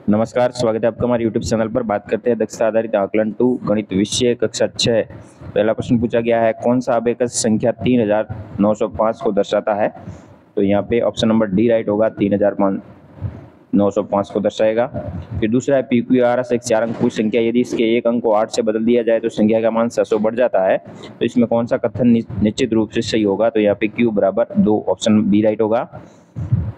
नमस्कार, स्वागत है आपका हमारे यूट्यूब चैनल पर। बात करते हैं दक्षता आधारित आकलन 2 गणित विषय कक्षा 6। पहला प्रश्न पूछा गया है, कौन सा अबेकस संख्या 3905 को दर्शाता है। तो यहाँ पे ऑप्शन नंबर डी राइट होगा, 3905 को दर्शाएगा। फिर दूसरा है PQRS एक 4 अंक की संख्या, यदि इसके एक अंक को 8 से बदल दिया जाए तो संख्या का मान 600 बढ़ जाता है। तो इसमें कौन सा कथन निश्चित रूप से सही होगा। तो यहाँ पे Q बराबर 2, ऑप्शन बी राइट होगा।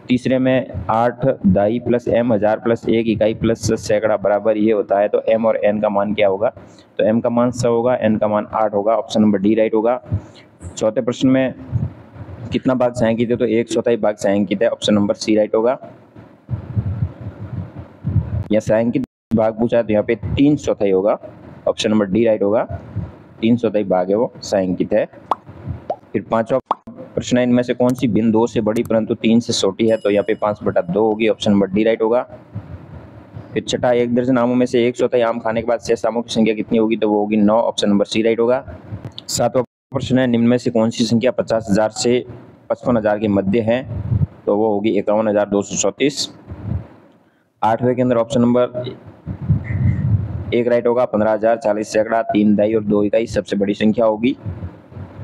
तीसरे में 8 दाई प्लस m हजार प्लस 1 इकाई प्लस सैकड़ा बराबर ये होता है, तो m और n का मान क्या होगा। तो m का मान 100 होगा, n का मान 8 होगा, ऑप्शन नंबर डी राइट होगा। चौथे प्रश्न में कितना भाग छायांकित है, तो 1/4 भाग छायांकित है, ऑप्शन नंबर सी राइट होगा। या छायांकित भाग पूछा है तो यहाँ पे 3/4 होगा, ऑप्शन नंबर डी राइट होगा। 3/4 भाग है वो छायांकित है। फिर पांचवा प्रश्न है, इनमें से कौन सी भिन्न 2 से बड़ी परंतु 3 से छोटी है। तो यहाँ पे 5/2 होगी, ऑप्शन नंबर डी राइट होगा। फिर छठा, एक दर्जन आमों में से 1/4 आम खाने के बाद शेष आमों की संख्या कितनी होगी। तो वो होगी 9, ऑप्शन नंबर सी राइट होगा। सातवां प्रश्न है, निम्न में से कौन सी संख्या 50,000 से 55,000 के मध्य है। तो वो होगी 51,234। आठवें के अंदर ऑप्शन नंबर 1 राइट होगा, 15,000, 40 सैकड़ा, 3 दाई और 2 इकाई सबसे बड़ी संख्या होगी।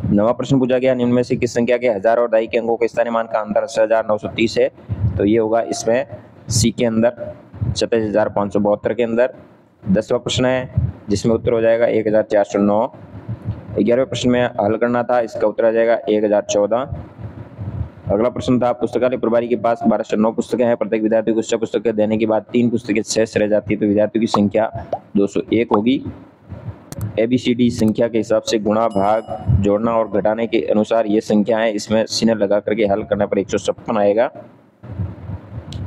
नवा प्रश्न पूछा गया, निम्न में से किस संख्या के हजार और दाई के अंकों के स्थानीय मान का अंतर 80,930 है। तो ये होगा इसमें सी के अंदर 27,572 के अंदर। 10वां प्रश्न है जिसमें उत्तर हो जाएगा 1,409। 11वें प्रश्न में हल करना था, इसका उत्तर आ जाएगा 1,014। अगला प्रश्न था, पुस्तकालय प्रभारी के पास 1209 पुस्तकें हैं, प्रत्येक विद्यार्थी को 6 पुस्तकें देने के बाद 3 पुस्तकें शेष रह जाती है, तो विद्यार्थियों की संख्या 201 होगी। ABCD संख्या के हिसाब से गुणा, भाग, जोड़ना और घटाने के अनुसार ये संख्या है, इसमें चिन्ह लगा करके हल करने पर 156 आएगा।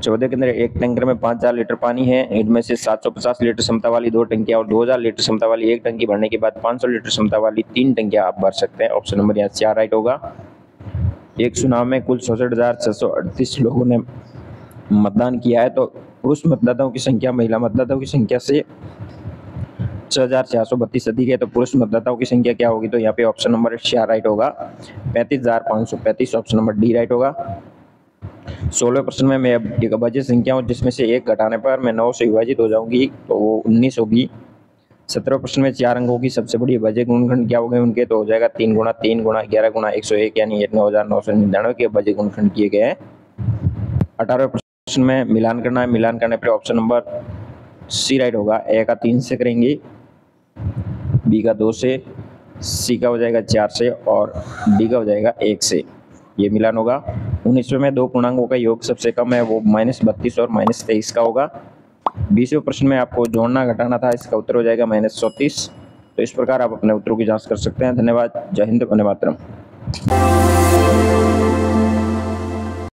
14 के अंदर एक टैंकर में 5,000 लीटर पानी है, इनमें से 750 लीटर क्षमता वाली 2 टंकियां और 2,000 लीटर क्षमता वाली 1 टंकी भरने के बाद 500 लीटर क्षमता वाली 3 टंकियां आप भर सकते हैं, ऑप्शन नंबर यहाँ 4 राइट होगा। एक चुनाव में कुल 64,638 लोगों ने मतदान किया है, तो पुरुष मतदाताओं की संख्या महिला मतदाताओं की संख्या से 6,432 अधिक है, तो पुरुष मतदाताओं की संख्या क्या होगी। तो यहाँ पे ऑप्शन नंबर 4 राइट होगा, 35,535, ऑप्शन नंबर डी राइट होगा। 16वें प्रश्न में मैं एक अभाज्य संख्या हूँ जिसमें से 1 घटाने पर मैं 9 से विभाजित हो जाऊंगी, तो वो 19 होगी। 17वें प्रश्न में 4 अंकों की सबसे बड़ी अभाज्य गुणनखंड क्या हो गए उनके, तो हो जाएगा 3 गुणा 3 गुणा 11 गुणा 101, यानी 9,999 के अभाज्य गुणनखंड किए गए हैं। 18वें प्रश्न में मिलान करना है, मिलान करने पर ऑप्शन नंबर सी राइट होगा। ए का 3 से करेंगे, बी का 2 से, सी का हो जाएगा 4 से और डी का हो जाएगा 1 से, ये मिलान होगा। 19वें में 2 पूर्णांकों का योग सबसे कम है, वो -32 और -23 का होगा। 20वें प्रश्न में आपको जोड़ना घटाना था, इसका उत्तर हो जाएगा -34। तो इस प्रकार आप अपने उत्तरों की जांच कर सकते हैं। धन्यवाद। जय हिंद, वंदे मातरम।